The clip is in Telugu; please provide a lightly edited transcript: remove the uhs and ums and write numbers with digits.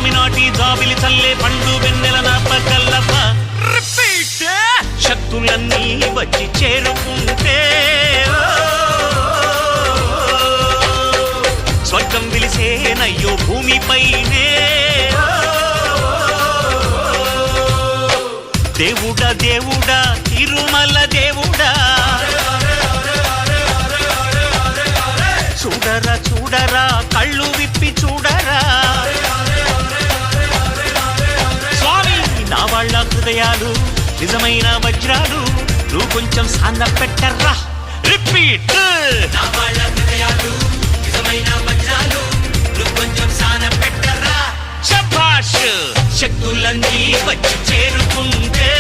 నాటి జాబిలి చల్లే పండు వెన్నెల నాపకల్లప్ప రిపీట్ శక్తులన్నీ వచ్చి చేరుకుంటే స్వర్గం విలిసేనయ్యో భూమిపైనే దేవుడా దేవుడా తిరుమల దేవుడా చూడరా చూడరా కళ్ళు విప్పి చూడరా స్వామి నా వాళ్ళ హృదయాలు నిజమైన వజ్రాలు నువ్వు కొంచెం సాన్న పెట్టర్రా రిపీట్ నా వాళ్ళ హృదయాలు నిజమైన వజ్రాలు నువ్వు కొంచెం సాన పెట్టర్రా శభాష్ శక్తులన్నీ వచ్చి చేరుకుంటే